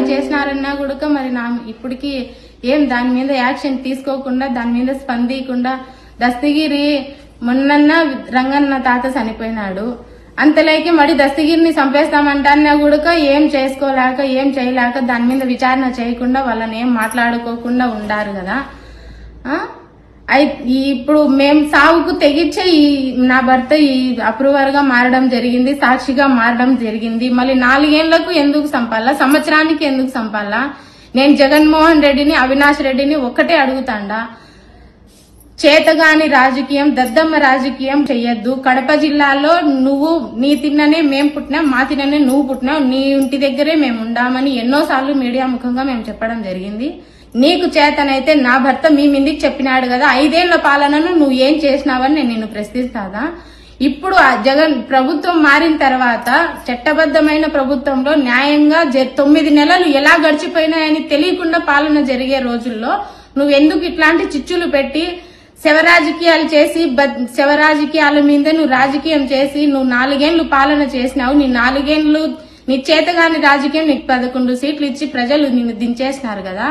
బాగానే చేసినారన్నా కూడా మరి ఇప్పటికి ఏం దాని మీద యాక్షన్ తీసుకోకుండా దాని మీద స్పందించకుండా దస్తగిరి మొన్న రంగన్న తాత చనిపోయినాడు అంతలేకి మరి దస్తగిరిని చంపేస్తామంటన్నా కూడా ఏం చేసుకోలేక ఏం చేయలేక దాని మీద విచారణ చేయకుండా వాళ్ళని ఏం మాట్లాడుకోకుండా ఉండారు కదా. ఇప్పుడు మేము సాగుకు తెగించే నా భర్త ఈ అప్రూవర్ గా మారడం జరిగింది, సాక్షిగా మారడం జరిగింది. మళ్ళీ 4 ఏళ్లకు ఎందుకు చంపాలా, సంవత్సరానికి ఎందుకు చంపాలా? నేను జగన్మోహన్ రెడ్డిని అవినాష్ రెడ్డిని ఒక్కటే అడుగుతాండా, చేతగాని రాజకీయం దద్దమ్మ రాజకీయం చెయ్యొద్దు. కడప జిల్లాలో నువ్వు నీ తిన్ననే మేం పుట్టినాం, మా తిన్ననే నువ్వు పుట్టినావు, నీ ఇంటి దగ్గరే మేము ఉండామని ఎన్నోసార్లు మీడియా ముఖంగా మేము చెప్పడం జరిగింది. నీకు చేతనైతే నా భర్త మీ మీదికి చెప్పినాడు కదా, 5 ఏళ్ల పాలనను నువ్వు ఏం చేసినావని నేను నిన్ను ప్రశ్నిస్తాదా? ఇప్పుడు జగన్ ప్రభుత్వం మారిన తర్వాత చట్టబద్దమైన ప్రభుత్వంలో న్యాయంగా 9 నెలలు ఎలా గడిచిపోయినాయని తెలియకుండా పాలన జరిగే రోజుల్లో నువ్వెందుకు ఇట్లాంటి చిచ్చులు పెట్టి శవరాజకీయాలు చేసి శవరాజకీయాల మీద నువ్వు రాజకీయం చేసి నువ్వు 4 ఏళ్లు పాలన చేసినావు. నీ 4 ఏళ్లు నీ చేతగాని రాజకీయం నీకు 11 సీట్లు ఇచ్చి ప్రజలు నిన్ను దించేసినారు కదా.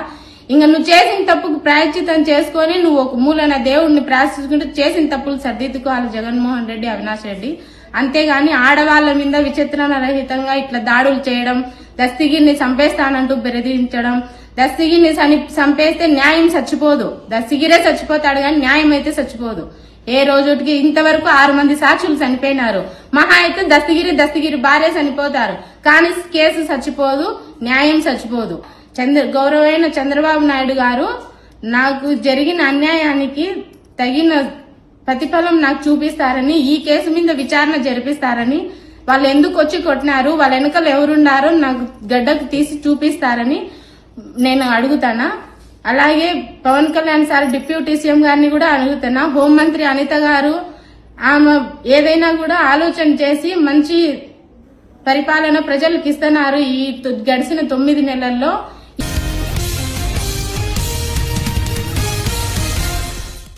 ఇంకా నువ్వు చేసిన తప్పుకు ప్రాయశ్చితం చేసుకుని నువ్వు ఒక మూలన దేవుడిని ప్రార్థించుకుంటూ చేసిన తప్పులు సర్దిద్దుకోవాలి జగన్మోహన్ రెడ్డి, అవినాష్ రెడ్డి. అంతేగాని ఆడవాళ్ల మీద విచిత్రణ రహితంగా ఇట్లా దాడులు చేయడం, దస్తగిరిని చంపేస్తానంటూ బెదిరించడం, దస్తగిరిని చంపేస్తే న్యాయం చచ్చిపోదు, దస్తగిరే చచ్చిపోతాడు కానీ న్యాయం అయితే చచ్చిపోదు. ఏ రోజుకి ఇంతవరకు 6 మంది సాక్షులు చనిపోయినారు. మహా అయితే దస్తగిరి భార్య చనిపోతారు కానీ కేసు చచ్చిపోదు, న్యాయం చచ్చిపోదు. గౌరవైన చంద్రబాబు నాయుడు గారు నాకు జరిగిన అన్యాయానికి తగిన ప్రతిఫలం నాకు చూపిస్తారని, ఈ కేసు మీద విచారణ జరిపిస్తారని, వాళ్ళు ఎందుకు వచ్చి కొట్టినారు, వాళ్ళ వెనకాల ఎవరున్నారో నాకు గడ్డకు తీసి చూపిస్తారని నేను అడుగుతానా. అలాగే Pawan Kalyan sir deputy CM గారిని కూడా అడుగుతానా. హోంమంత్రి అనిత గారు ఆమె ఏదైనా కూడా ఆలోచన చేసి మంచి పరిపాలన ప్రజలకు ఇస్తున్నారు. ఈ గడిచిన 9 నెలల్లో